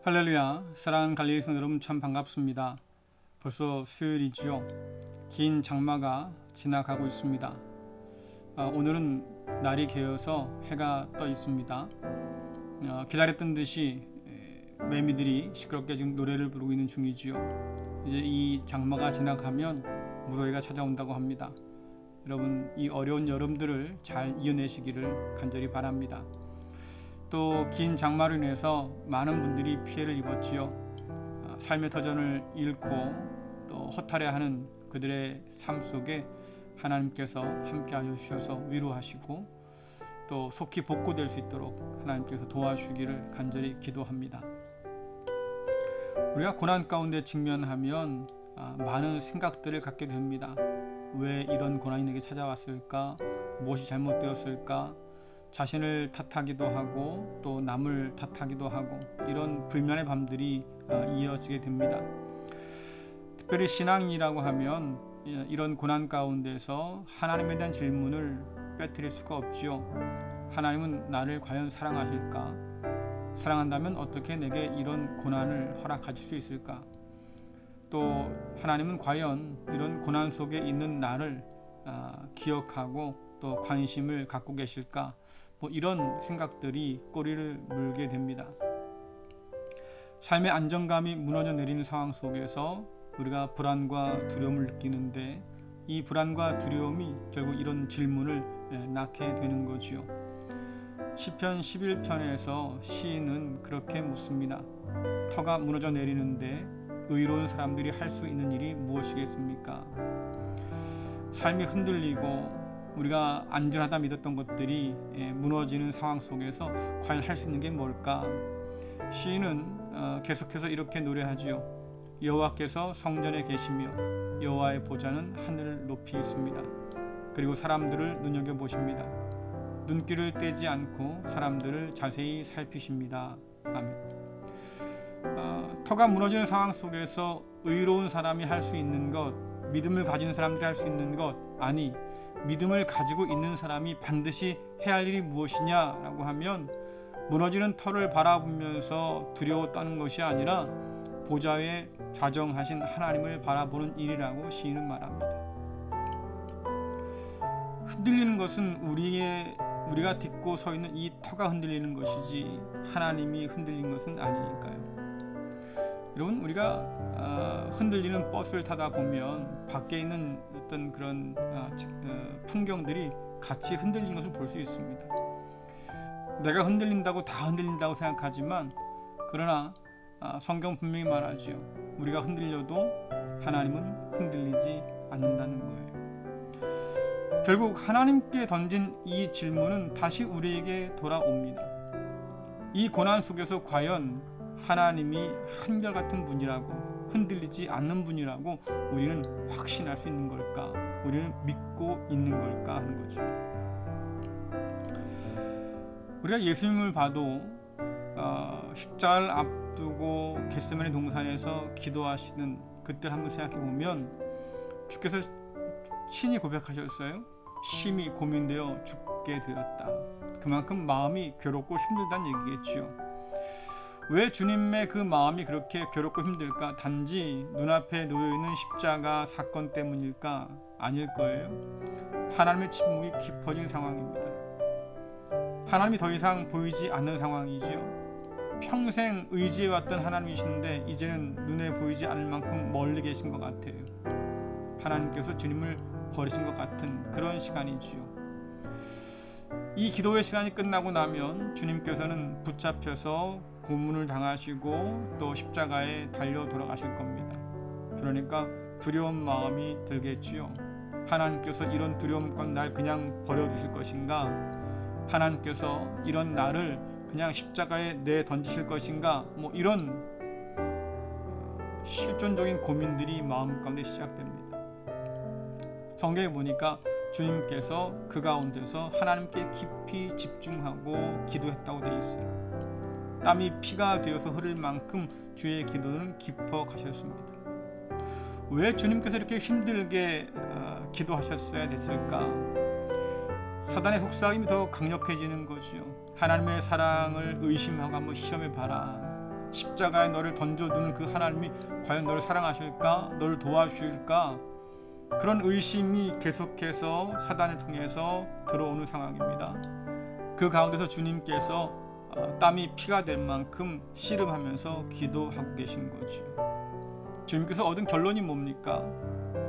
할렐루야, 사랑하는 갈릴리 성도 여러분 참 반갑습니다. 벌써 수요일이지요. 긴 장마가 지나가고 있습니다. 오늘은 날이 개어서 해가 떠 있습니다. 기다렸던 듯이 매미들이 시끄럽게 지금 노래를 부르고 있는 중이지요. 이제 이 장마가 지나가면 무더위가 찾아온다고 합니다. 여러분, 이 어려운 여름들을 잘 이겨내시기를 간절히 바랍니다. 또 긴 장마로 인해서 많은 분들이 피해를 입었지요. 삶의 터전을 잃고 또 허탈해하는 그들의 삶 속에 하나님께서 함께하여 주셔서 위로하시고 또 속히 복구될 수 있도록 하나님께서 도와주기를 간절히 기도합니다. 우리가 고난 가운데 직면하면 많은 생각들을 갖게 됩니다. 왜 이런 고난이 내게 찾아왔을까? 무엇이 잘못되었을까? 자신을 탓하기도 하고 또 남을 탓하기도 하고 이런 불면의 밤들이 이어지게 됩니다. 특별히 신앙이라고 하면 이런 고난 가운데서 하나님에 대한 질문을 빼뜨릴 수가 없지요. 하나님은 나를 과연 사랑하실까? 사랑한다면 어떻게 내게 이런 고난을 허락하실 수 있을까? 또 하나님은 과연 이런 고난 속에 있는 나를 기억하고 또 관심을 갖고 계실까? 이런 생각들이 꼬리를 물게 됩니다. 삶의 안정감이 무너져 내리는 상황 속에서 우리가 불안과 두려움을 느끼는데 이 불안과 두려움이 결국 이런 질문을 낳게 되는 거지요. 시편 11편에서 시인은 그렇게 묻습니다. 터가 무너져 내리는데 의로운 사람들이 할 수 있는 일이 무엇이겠습니까? 삶이 흔들리고 우리가 안전하다 믿었던 것들이 무너지는 상황 속에서 과연 할 수 있는 게 뭘까? 시인은 계속해서 이렇게 노래하지요. 여호와께서 성전에 계시며 여호와의 보좌는 하늘을 높이 있습니다. 그리고 사람들을 눈여겨보십니다. 눈길을 떼지 않고 사람들을 자세히 살피십니다. 아멘. 터가 무너지는 상황 속에서 의로운 사람이 할 수 있는 것, 믿음을 가진 사람들이 할 수 있는 것, 아니 믿음을 가지고 있는 사람이 반드시 해야 할 일이 무엇이냐라고 하면 무너지는 터를 바라보면서 두려워 떠는 것이 아니라 보좌에 좌정하신 하나님을 바라보는 일이라고 시인은 말합니다. 흔들리는 것은 우리가 딛고 서 있는 이 터가 흔들리는 것이지 하나님이 흔들리는 것은 아니니까요. 여러분, 우리가 흔들리는 버스를 타다 보면 밖에 있는 어떤 그런 풍경들이 같이 흔들리는 것을 볼 수 있습니다. 내가 흔들린다고 다 흔들린다고 생각하지만 그러나 성경 분명히 말하지요. 우리가 흔들려도 하나님은 흔들리지 않는다는 거예요. 결국 하나님께 던진 이 질문은 다시 우리에게 돌아옵니다. 이 고난 속에서 과연 하나님이 한결같은 분이라고 흔들리지 않는 분이라고 우리는 확신할 수 있는 걸까? 우리는 믿고 있는 걸까 하는 거죠. 우리가 예수님을 봐도 십자가를 앞두고 겟세마네 동산에서 기도하시는 그때를 한번 생각해 보면 주께서 친히 고백하셨어요. 심히 고민되어 죽게 되었다. 그만큼 마음이 괴롭고 힘들다는 얘기겠지요. 왜 주님의 그 마음이 그렇게 괴롭고 힘들까? 단지 눈앞에 놓여있는 십자가 사건 때문일까? 아닐 거예요. 하나님의 침묵이 깊어진 상황입니다. 하나님이 더 이상 보이지 않는 상황이지요. 평생 의지해왔던 하나님이신데 이제는 눈에 보이지 않을 만큼 멀리 계신 것 같아요. 하나님께서 주님을 버리신 것 같은 그런 시간이지요. 이 기도의 시간이 끝나고 나면 주님께서는 붙잡혀서 고문을 당하시고 또 십자가에 달려 돌아가실 겁니다. 그러니까 두려운 마음이 들겠지요. 하나님께서 이런 두려움 가운데 날 그냥 버려두실 것인가? 하나님께서 이런 나를 그냥 십자가에 내던지실 것인가? 이런 실존적인 고민들이 마음 가운데 시작됩니다. 성경에 보니까 주님께서 그 가운데서 하나님께 깊이 집중하고 기도했다고 되어 있어요. 땀이 피가 되어서 흐를 만큼 주의 기도는 깊어 가셨습니다. 왜 주님께서 이렇게 힘들게 기도하셨어야 됐을까? 사단의 속삭임이 더 강력해지는 거죠. 하나님의 사랑을 의심하고 한번 시험해 봐라. 십자가에 너를 던져둔 그 하나님이 과연 너를 사랑하실까? 너를 도와주실까? 그런 의심이 계속해서 사단을 통해서 들어오는 상황입니다. 그 가운데서 주님께서 땀이 피가 될 만큼 씨름하면서 기도하고 계신 거죠. 주님께서 얻은 결론이 뭡니까?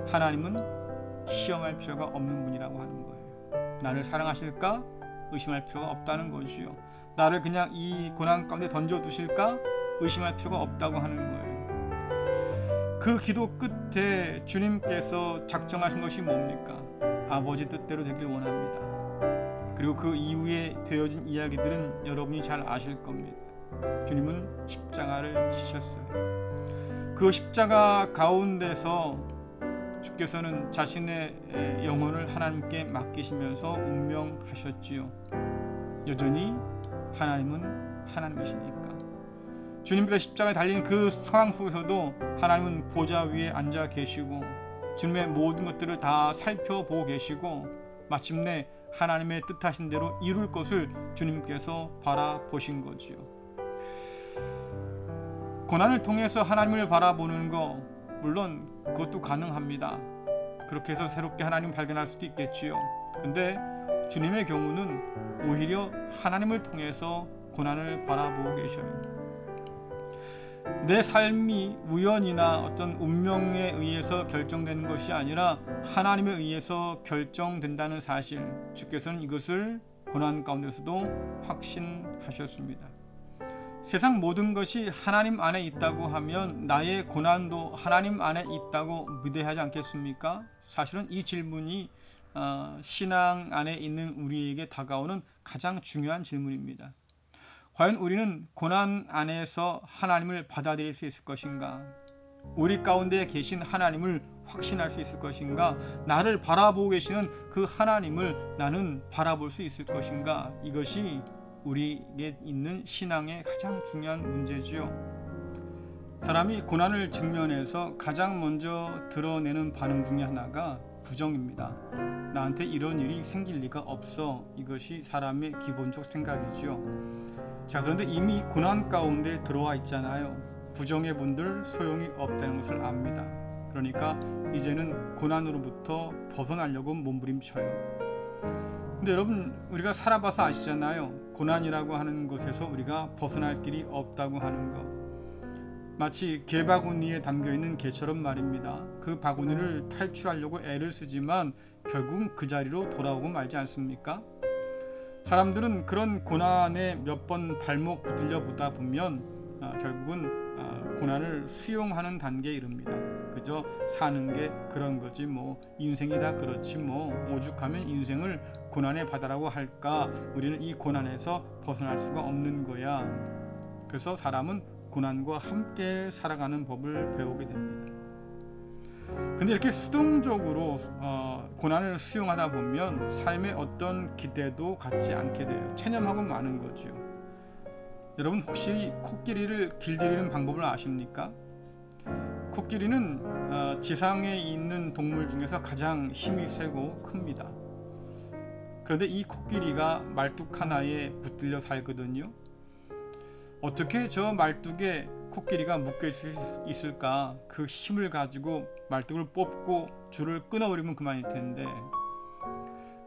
하나님은 시험할 필요가 없는 분이라고 하는 거예요. 나를 사랑하실까? 의심할 필요가 없다는 거지요. 나를 그냥 이 고난 가운데 던져두실까? 의심할 필요가 없다고 하는 거예요. 그 기도 끝에 주님께서 작정하신 것이 뭡니까? 아버지 뜻대로 되길 원합니다. 그리고 그 이후에 되어진 이야기들은 여러분이 잘 아실 겁니다. 주님은 십자가를 지셨어요. 그 십자가 가운데서 주께서는 자신의 영혼을 하나님께 맡기시면서 운명하셨지요. 여전히 하나님은 하나님이시니까. 주님께서 십자가에 달린 그 상황 속에서도 하나님은 보좌 위에 앉아 계시고 주님의 모든 것들을 다 살펴보고 계시고 마침내 하나님의 뜻하신 대로 이룰 것을 주님께서 바라보신 거지요. 고난을 통해서 하나님을 바라보는 거 물론 그것도 가능합니다. 그렇게 해서 새롭게 하나님 발견할 수도 있겠지요. 근데 주님의 경우는 오히려 하나님을 통해서 고난을 바라보고 계셔요. 내 삶이 우연이나 어떤 운명에 의해서 결정되는 것이 아니라 하나님에 의해서 결정된다는 사실, 주께서는 이것을 고난 가운데서도 확신하셨습니다. 세상 모든 것이 하나님 안에 있다고 하면 나의 고난도 하나님 안에 있다고 믿어야 하지 않겠습니까? 사실은 이 질문이 신앙 안에 있는 우리에게 다가오는 가장 중요한 질문입니다. 과연 우리는 고난 안에서 하나님을 받아들일 수 있을 것인가? 우리 가운데 계신 하나님을 확신할 수 있을 것인가? 나를 바라보고 계시는 그 하나님을 나는 바라볼 수 있을 것인가? 이것이 우리에게 있는 신앙의 가장 중요한 문제지요. 사람이 고난을 직면해서 가장 먼저 드러내는 반응 중에 하나가 부정입니다. 나한테 이런 일이 생길 리가 없어. 이것이 사람의 기본적 생각이지요. 자, 그런데 이미 고난 가운데 들어와 있잖아요. 부정의 분들 소용이 없다는 것을 압니다. 그러니까 이제는 고난으로부터 벗어나려고 몸부림쳐요. 근데 여러분, 우리가 살아봐서 아시잖아요. 고난이라고 하는 것에서 우리가 벗어날 길이 없다고 하는 것. 마치 개바구니에 담겨있는 개처럼 말입니다. 그 바구니를 탈출하려고 애를 쓰지만 결국은 그 자리로 돌아오고 말지 않습니까? 사람들은 그런 고난에 몇 번 발목 붙들려 보다 보면 결국은 고난을 수용하는 단계에 이릅니다. 그저 사는 게 그런 거지 뭐 인생이 다 그렇지 뭐 오죽하면 인생을 고난의 바다라고 할까? 우리는 이 고난에서 벗어날 수가 없는 거야. 그래서 사람은 고난과 함께 살아가는 법을 배우게 됩니다. 근데 이렇게 수동적으로 고난을 수용하다 보면 삶의 어떤 기대도 갖지 않게 돼요. 체념하고 마는 거죠. 여러분 혹시 코끼리를 길들이는 방법을 아십니까? 코끼리는 지상에 있는 동물 중에서 가장 힘이 세고 큽니다. 그런데 이 코끼리가 말뚝 하나에 붙들려 살거든요. 어떻게 저 말뚝에 코끼리가 묶여 있을까? 그 힘을 가지고 말뚝을 뽑고 줄을 끊어버리면 그만일 텐데.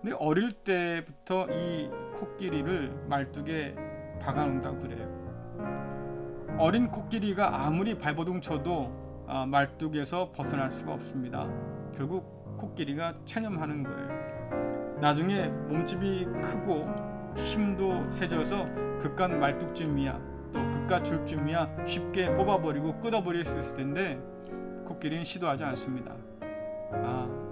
근데 어릴 때부터 이 코끼리를 말뚝에 박아놓는다고 그래요. 어린 코끼리가 아무리 발버둥 쳐도 말뚝에서 벗어날 수가 없습니다. 결국 코끼리가 체념하는 거예요. 나중에 몸집이 크고 힘도 세져서 그깟 말뚝쯤이야 또 그깟 줄쯤이야 쉽게 뽑아버리고 끊어버릴 수 있을 텐데 코끼리는 시도하지 않습니다.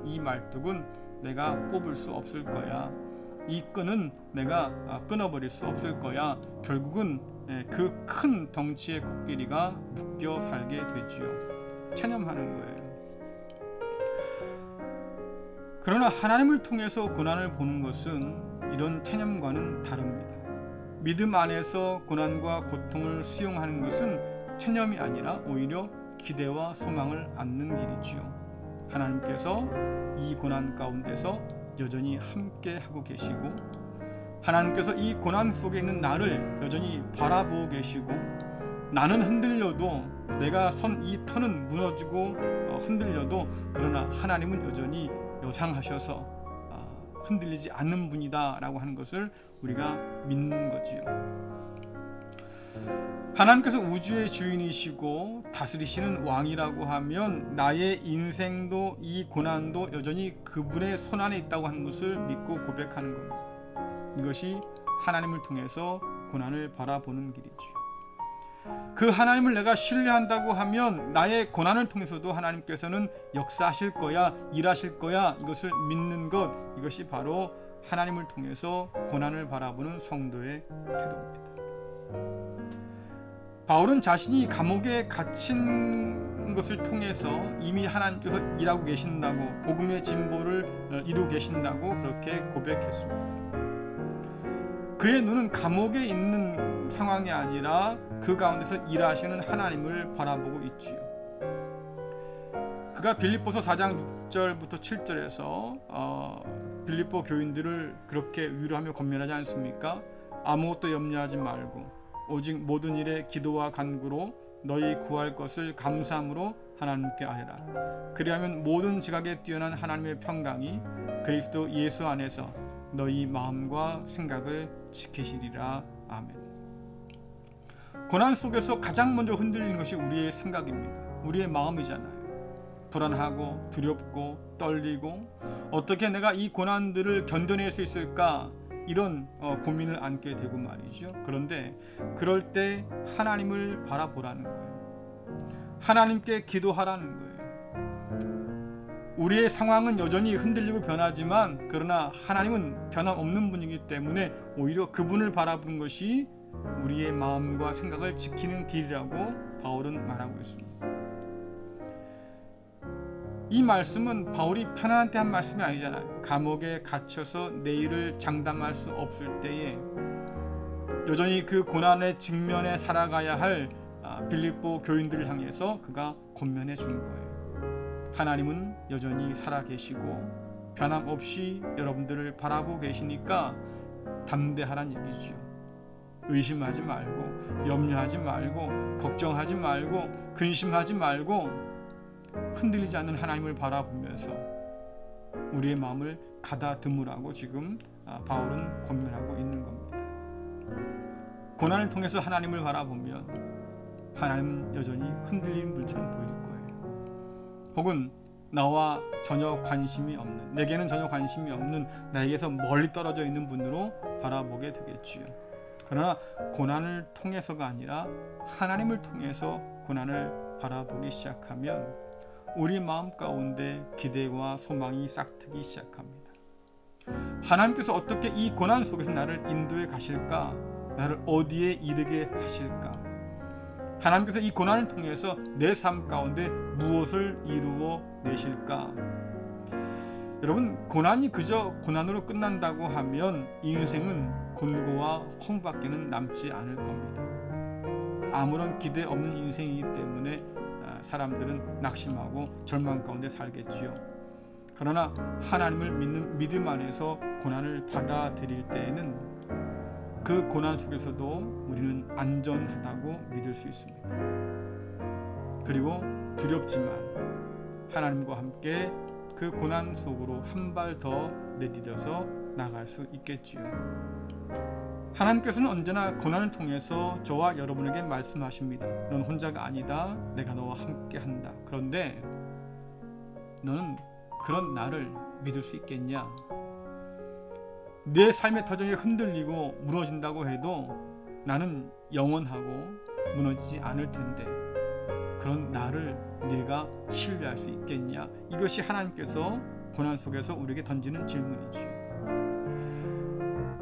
이 말뚝은 내가 뽑을 수 없을 거야. 이 끈은 내가 끊어버릴 수 없을 거야. 결국은 그 큰 덩치의 코끼리가 묶여 살게 되지요. 체념하는 거예요. 그러나 하나님을 통해서 고난을 보는 것은 이런 체념과는 다릅니다. 믿음 안에서 고난과 고통을 수용하는 것은 체념이 아니라 오히려 기대와 소망을 안는 일이지요. 하나님께서 이 고난 가운데서 여전히 함께 하고 계시고 하나님께서 이 고난 속에 있는 나를 여전히 바라보고 계시고 나는 흔들려도 내가 선 이 터는 무너지고 흔들려도 그러나 하나님은 여전히 여상하셔서 흔들리지 않는 분이다 라고 하는 것을 우리가 믿는 거지요. 하나님께서 우주의 주인이시고 다스리시는 왕이라고 하면 나의 인생도 이 고난도 여전히 그분의 손안에 있다고 하는 것을 믿고 고백하는 겁니다. 이것이 하나님을 통해서 고난을 바라보는 길이죠. 그 하나님을 내가 신뢰한다고 하면 나의 고난을 통해서도 하나님께서는 역사하실 거야, 일하실 거야, 이것을 믿는 것, 이것이 바로 하나님을 통해서 고난을 바라보는 성도의 태도입니다. 바울은 자신이 감옥에 gat힌 것을 통해서 이미 하나님께서 일하고 계신다고, 복음의 진보를 이루고 계신다고 그렇게 고백했습니다. 그의 눈은 감옥에 있는 상황이 아니라 그 가운데서 일하시는 하나님을 바라보고 있지요. 그가 빌립보서 4장 6절부터 7절에서 빌립보 교인들을 그렇게 위로하며 권면하지 않습니까? 아무것도 염려하지 말고 오직 모든 일에 기도와 간구로 너희 구할 것을 감사함으로 하나님께 아뢰라. 그리하면 모든 지각에 뛰어난 하나님의 평강이 그리스도 예수 안에서 너희 마음과 생각을 지키시리라. 아멘. 고난 속에서 가장 먼저 흔들리는 것이 우리의 생각입니다. 우리의 마음이잖아요. 불안하고 두렵고 떨리고 어떻게 내가 이 고난들을 견뎌낼 수 있을까, 이런 고민을 안게 되고 말이죠. 그런데 그럴 때 하나님을 바라보라는 거예요. 하나님께 기도하라는 거예요. 우리의 상황은 여전히 흔들리고 변하지만 그러나 하나님은 변함없는 분이기 때문에 오히려 그분을 바라보는 것이 우리의 마음과 생각을 지키는 길이라고 바울은 말하고 있습니다. 이 말씀은 바울이 편안한 때 한 말씀이 아니잖아요. 감옥에 갇혀서 내일을 장담할 수 없을 때에 여전히 그 고난의 직면에 살아가야 할 빌립보 교인들을 향해서 그가 권면해 준 거예요. 하나님은 여전히 살아계시고 변함없이 여러분들을 바라보고 계시니까 담대하란 얘기죠. 의심하지 말고 염려하지 말고 걱정하지 말고 근심하지 말고 흔들리지 않는 하나님을 바라보면서 우리의 마음을 가다듬으라고 지금 바울은 권면하고 있는 겁니다. 고난을 통해서 하나님을 바라보면 하나님은 여전히 흔들리는 불처럼 보일 거예요. 혹은 나와 전혀 관심이 없는, 내게는 전혀 관심이 없는, 나에게서 멀리 떨어져 있는 분으로 바라보게 되겠지요. 그러나 고난을 통해서가 아니라 하나님을 통해서 고난을 바라보기 시작하면 우리 마음 가운데 기대와 소망이 싹트기 시작합니다. 하나님께서 어떻게 이 고난 속에서 나를 인도해 가실까? 나를 어디에 이르게 하실까? 하나님께서 이 고난을 통해서 내 삶 가운데 무엇을 이루어 내실까? 여러분, 고난이 그저 고난으로 끝난다고 하면 인생은 곤고와 허무밖에는 남지 않을 겁니다. 아무런 기대 없는 인생이기 때문에 사람들은 낙심하고 절망 가운데 살겠지요. 그러나 하나님을 믿는 믿음 안에서 고난을 받아들일 때에는 그 고난 속에서도 우리는 안전하다고 믿을 수 있습니다. 그리고 두렵지만 하나님과 함께 그 고난 속으로 한 발 더 내디뎌서 나갈 수 있겠지요. 하나님께서는 언제나 고난을 통해서 저와 여러분에게 말씀하십니다. 넌 혼자가 아니다. 내가 너와 함께 한다. 그런데 너는 그런 나를 믿을 수 있겠냐? 내 삶의 터전이 흔들리고 무너진다고 해도 나는 영원하고 무너지지 않을 텐데 그런 나를 네가 신뢰할 수 있겠냐? 이것이 하나님께서 고난 속에서 우리에게 던지는 질문이지요.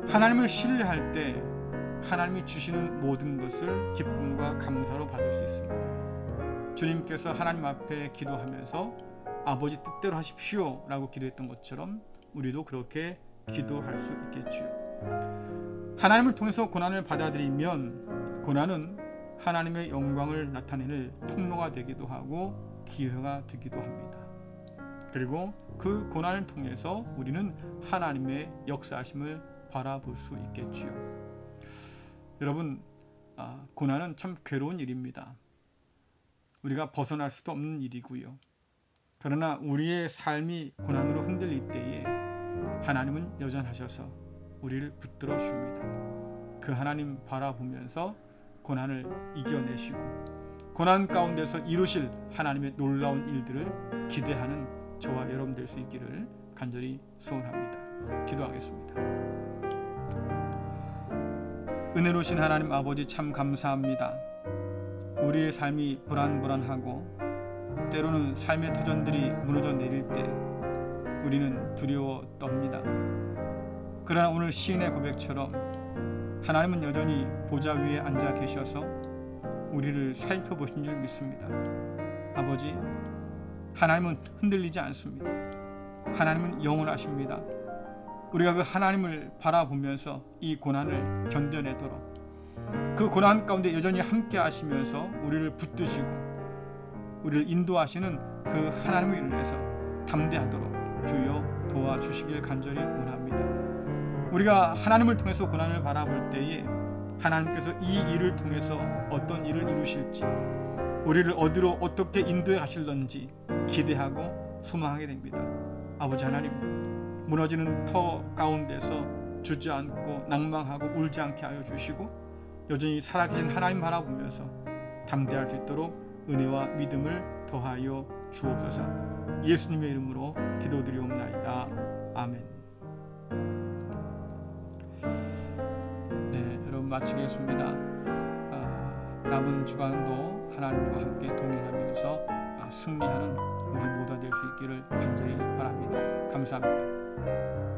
하나님을 신뢰할 때 하나님이 주시는 모든 것을 기쁨과 감사로 받을 수 있습니다. 주님께서 하나님 앞에 기도하면서 아버지 뜻대로 하십시오 라고 기도했던 것처럼 우리도 그렇게 기도할 수 있겠지요. 하나님을 통해서 고난을 받아들이면 고난은 하나님의 영광을 나타내는 통로가 되기도 하고 기회가 되기도 합니다. 그리고 그 고난을 통해서 우리는 하나님의 역사하심을 바라볼 수 있겠지요. 여러분, 고난은 참 괴로운 일입니다. 우리가 벗어날 수도 없는 일이고요. 그러나 우리의 삶이 고난으로 흔들릴 때에 하나님은 여전하셔서 우리를 붙들어 줍니다. 그 하나님 바라보면서 고난을 이겨내시고 고난 가운데서 이루실 하나님의 놀라운 일들을 기대하는 저와 여러분 될 수 있기를 간절히 소원합니다. 기도하겠습니다. 은혜로우신 하나님 아버지 참 감사합니다. 우리의 삶이 불안불안하고 때로는 삶의 터전들이 무너져 내릴 때 우리는 두려워 떱니다. 그러나 오늘 시인의 고백처럼 하나님은 여전히 보좌 위에 앉아 계셔서 우리를 살펴보신 줄 믿습니다. 아버지, 하나님은 흔들리지 않습니다. 하나님은 영원하십니다. 우리가 그 하나님을 바라보면서 이 고난을 견뎌내도록 그 고난 가운데 여전히 함께 하시면서 우리를 붙드시고 우리를 인도하시는 그 하나님을 인해서 담대하도록 주여 도와주시길 간절히 원합니다. 우리가 하나님을 통해서 고난을 바라볼 때에 하나님께서 이 일을 통해서 어떤 일을 이루실지 우리를 어디로 어떻게 인도해 가실런지 기대하고 소망하게 됩니다. 아버지 하나님, 무너지는 터 가운데서 주저앉고 낭망하고 울지 않게 하여 주시고 여전히 살아계신 하나님 바라보면서 담대할 수 있도록 은혜와 믿음을 더하여 주옵소서. 예수님의 이름으로 기도드리옵나이다. 아멘. 네, 여러분 마치겠습니다. 남은 주간도 하나님과 함께 동행하면서 승리하는 우리 모두 될 수 있기를 간절히 바랍니다. 감사합니다.